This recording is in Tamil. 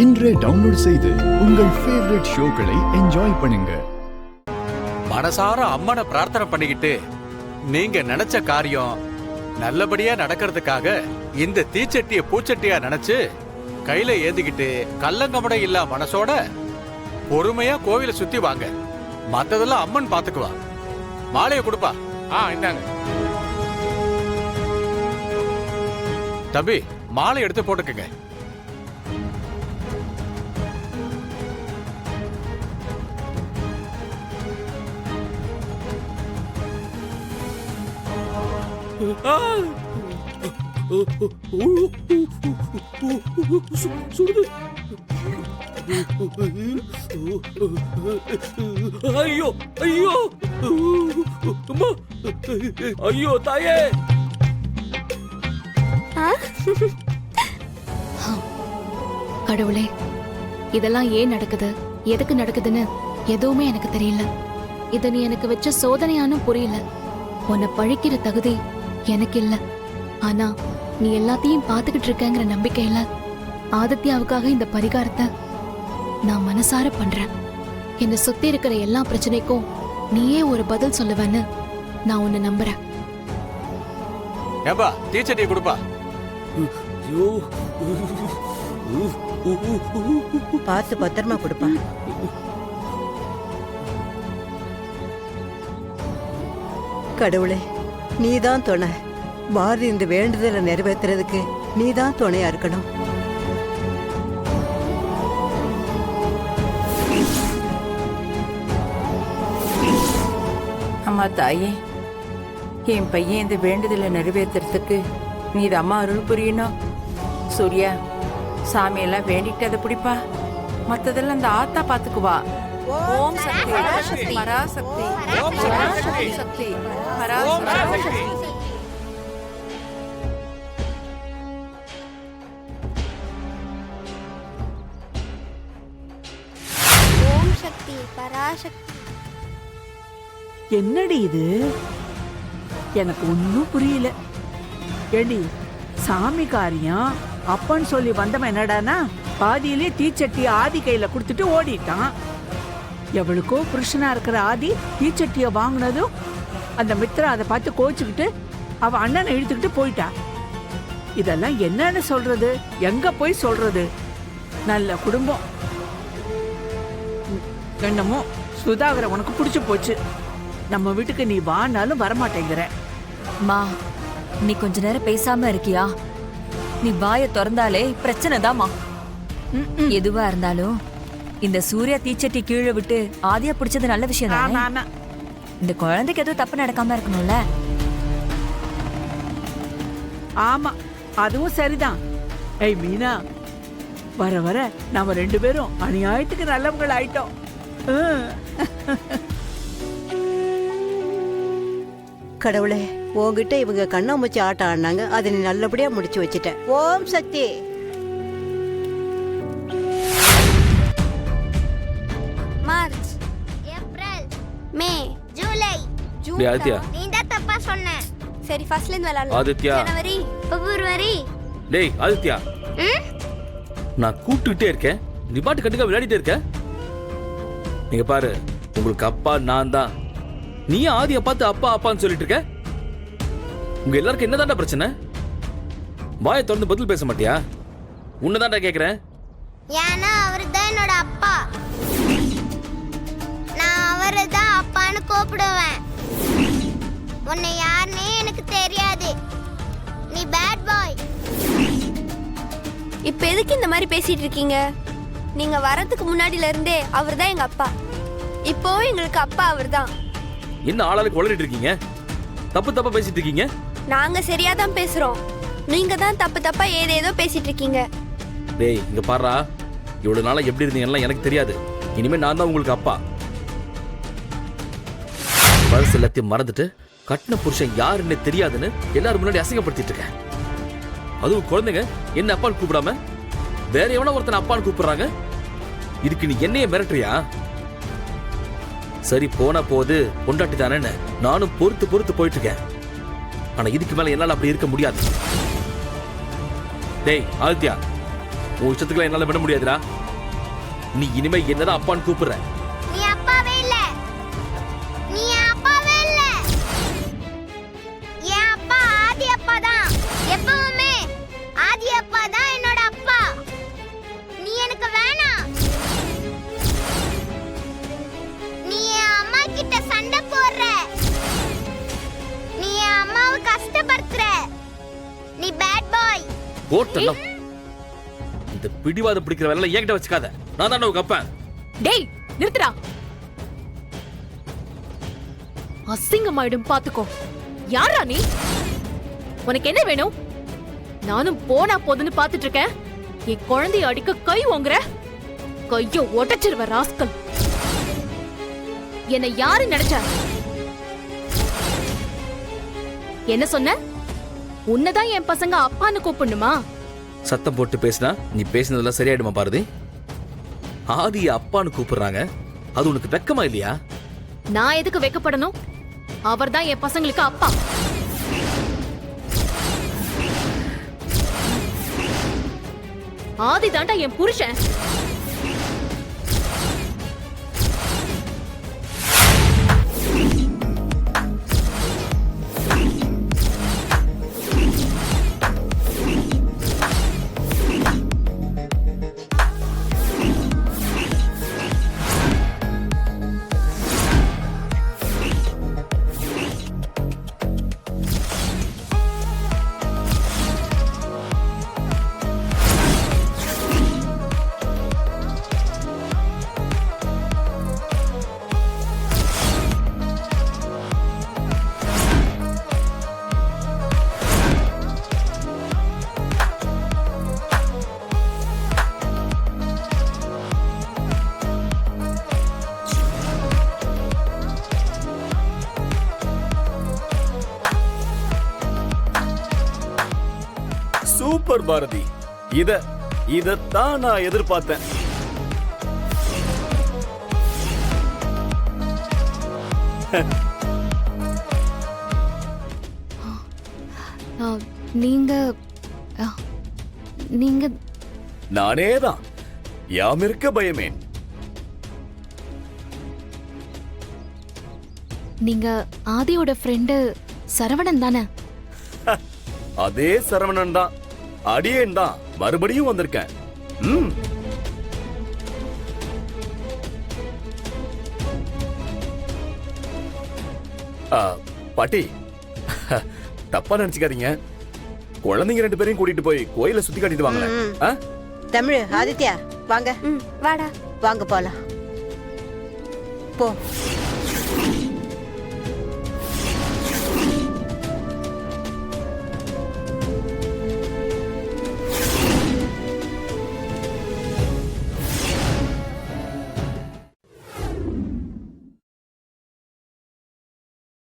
இன்றே டவுன்லோட் செய்து உங்கள் ஃபேவரட் ஷோக்களை என்ஜாய் பண்ணுங்க. மனசார அம்மனை பிரார்த்தனை பண்ணிக்கிட்டு நீங்க நினைச்ச காரியம் நல்லபடியா நடக்கிறதுக்காக இந்த தீச்சட்டிய பூச்சட்டியா நினைச்சு கையில ஏந்திக்கிட்டு கள்ளங்கமட இல்ல மனசோட பொறுமையா கோவில சுத்தி வாங்க. மத்ததெல்லாம் அம்மன் பாத்துக்குவா. மாலைய கொடுப்பா. இந்தாங்க தம்பி, மாலை எடுத்து போட்டுக்குங்க. ஐயோ ஐயோ ஐயோ தாயே! கடவுளே, இதெல்லாம் ஏன் நடக்குது, எதுக்கு நடக்குதுன்னு எதுவுமே எனக்கு தெரியல. இத நீ எனக்கு வச்ச சோதனையானும் புரியல. உன்னை பழிக்கிற தகுதி எனக்கு இல்ல. ஆனா நீ எல்லாத்தையும் பாத்துக்கிட்டு இருக்கங்கிற நம்பிக்கையில ஆதித்யாவுக்காக இந்த பரிகாரத்தை நான் மனசார பண்றேன். என்னை சுத்தி இருக்கிற எல்லா பிரச்சனைக்கும் நீயே ஒரு பதில் சொல்லுவேன்னு நான் உன்னை நம்புறேன். ஏம்பா, டீச்சர்ட்டி கொடுப்பா. பார்த்து பத்திரமா கொடுப்பா. கடவுளே, நீதான் துணை. பாரதி இந்த வேண்டுதலை நிறைவேற்றுறதுக்கு நீதான் துணையா இருக்கணும். அம்மா தாயே, என் பையன் இந்த வேண்டுதலை நிறைவேற்றுறதுக்கு நீது அம்மா அருள் புரியணும். சூர்யா, சாமியெல்லாம் வேண்டிட்டு அதை பிடிப்பா. மற்றதெல்லாம் அந்த ஆத்தா பாத்துக்குவா. ஓம் சக்தி பராசக்தி பராசக்தி பராசக்தி பராசக்தி. ஓம் சக்தி பராசக்தி. என்னடி இது? எனக்கு ஒன்னும் புரியல. ஏடி, சாமி காரியம் அப்பன்னு சொல்லி வந்தவன் என்னடானா பாதியிலே தீச்சட்டி ஆதி கையில கொடுத்துட்டு ஓடிட்டான். எவளுக்கோ புருஷனா இருக்கிற ஆதி தீச்சட்டிய வாங்கினதும் அந்த மித்ரா அதை பார்த்து கோச்சுக்கிட்டு அவ அண்ணனை இழுத்துக்கிட்டு போயிட்டா. இதெல்லாம் என்னன்னு சொல்றது, எங்க போய் சொல்றது? நல்ல குடும்பம். என்னமோ சுதாகர உனக்கு பிடிச்சு போச்சு. நம்ம வீட்டுக்கு நீ வானாலும் வரமாட்டேங்கிற. மா, நீ கொஞ்ச நேரம் பேசாம இருக்கியா? நீ வாயை திறந்தாலே பிரச்சனை தான்மா. எதுவா இருந்தாலும் இந்த சூர்யா தீச்சட்டி கீழே விட்டு ஆதியா பிடிச்சது நல்ல விஷயம் தானே. இந்த குழந்தைக்கு எதுவும் தப்பு நடக்காம இருக்கணும்ல. ஆமா, அதுவும் சரிதான். ஏய் மீனா, வர வர நாம ரெண்டு பேரும் அநியாயத்துக்கு நல்லவங்கள் ஆயிட்டோம். கடவுளே, உன்கிட்ட இவங்க கண்ணாமூச்சி ஆட்டம் ஆடினாங்க, அதை நீ நல்லபடியா முடிச்சு வச்சுட்ட. ஓம் சக்தி. மார்ச், ஏப்ரல், மே, ஜூலை. ஆதித்யா, நீ தான் தப்பா சொன்ன. சரி, ஃபர்ஸ்ட்ல இருந்து விளையாடலாம். ஆதித்யா, ஜனவரி, பிப்ரவரி. டேய் ஆதித்யா, நான் கூப்பிட்டுட்டே இருக்கேன், நீ பாட்டு கண்டுக்க விளையாடிட்டே இருக்க. நீங்க பாரு, உங்களுக்கு அப்பா நான் தான். நீ ஆதியா பார்த்து அப்பா அப்பான்னு சொல்லிட்டு இருக்க. உங்க எல்லாருக்கும் என்னதான்டா பிரச்சனை? வாயை திறந்து பதில் பேச மாட்டியா? உன்னதான்டா கேக்குறேன். ஏன்னா அவரு தான் என்னோட அப்பா. நான் அவரை தான் அப்பான்னு கூப்பிடுவேன். உன்னை யாருன்னே எனக்கு தெரியாது. நீ பேட் பாய். இப்ப எதுக்கு இந்த மாதிரி பேசிட்டு இருக்கீங்க? நீங்க வரதுக்கு முன்னாடில இருந்தே அவர் தான் எங்க அப்பா. இப்போ எங்களுக்கு அப்பா அவர் தான். என்ன ஆளாளுக்கு வளரிட்டு இருக்கீங்க? தப்பு தப்பா பேசிட்டு இருக்கீங்க. நாங்க சரியா தான் பேசுறோம். நீங்க தான் தப்பு தப்பா ஏதேதோ பேசிட்டு இருக்கீங்க. டேய் இங்க பாருடா, இவ்வளவு நாளா எப்படி இருந்தீங்கன்னா எனக்கு தெரியாது. இனிமே நான் தான் உங்களுக்கு அப்பா. பழசு எல்லாத்தையும் மறந்துட்டு கட்டின புருஷன் யாருன்னு தெரியாதுன்னு எல்லாரும் முன்னாடி அசிங்கப்படுத்திட்டு இருக்கேன். அதுவும் குழந்தைங்க என்ன அப்பான்னு கூப்பிடாம வேற எவனா ஒருத்தனை அப்பான்னு கூப்பிடுறாங்க. இதுக்கு நீ என்னைய மிரட்டுறியா? சரி, போனா போது பொண்டாட்டி தானே, நானும் பொறுத்து பொறுத்து போயிட்டு இருக்கேன். ஆனா இதுக்கு மேல என்னால அப்படி இருக்க முடியாது. டேய் ஆதித்யா, உன் இஷ்டத்துக்குலாம் என்னால விட முடியாதுடா. நீ இனிமே என்னதான் அப்பான்னு கூப்பிடுற. நீ அப்பாவே இல்ல. நீ என் அப்பாவே இல்ல. என் அப்பா ஆதி அப்பா தான். எப்பவுமே ஆதி அப்பா தான் என்னோட அப்பா. நீ எனக்கு வேணாம். நீ என் அம்மா கிட்ட சண்டை போடுற. நீ என் அம்மாவை கஷ்டப்படுத்துற. நீ பேட் பாய். ஓட்டலாம். இந்த பிடிவாதம் பிடிக்கிற வேலை என்கிட்ட வச்சுக்காத. நான் தான் உங்க அப்பா. டேய் நிறுத்துடா. அசிங்கமாயிடும் பாத்துக்கோ. யாரா நீ? உனக்கு என்ன வேணும்? நானும் போனா போதுன்னு பாத்துட்டு இருக்கேன். என் குழந்தைய அடிக்க கை ஓங்குற. கைய உடைச்சிருவ ராஸ்கல். என்ன யாரு நினைச்ச? என்ன சொன்ன? உன்னதான் என் பசங்க அப்பான்னு கூப்பிடணுமா? சத்தம் போட்டு பேசினா நீ பேசினதெல்லாம் சரியாயிடுமா பாரதி? ஆதிய அப்பான்னு கூப்பிடுறாங்க. அது உனக்கு வெக்கமா இல்லையா? நான் எதுக்கு வெக்கப்படணும்? அவர்தான் என் பசங்களுக்கு அப்பா. ஆதி தாண்டா என் புருஷன். சூப்பர் பாரதி. இதத்தான் நான் எதிர்பார்த்தேன். நீங்க நீங்க நானேதான். யாமிருக்க பயமேன். நீங்க ஆதியோட ஃப்ரெண்டு சரவணன் தானே? அதே சரவணன் தான். அடியேன் தான். மறுபடியும் வந்திருக்கேன். பாட்டி, தப்பா நினைச்சுக்காதீங்க. குழந்தைங்க 2 பேரையும் கூட்டிட்டு போய் கோயில சுத்தி காட்டிட்டு வாங்க. தமிழ், ஆதித்யா வாங்க. வாடா. வாங்க போலாம். போ.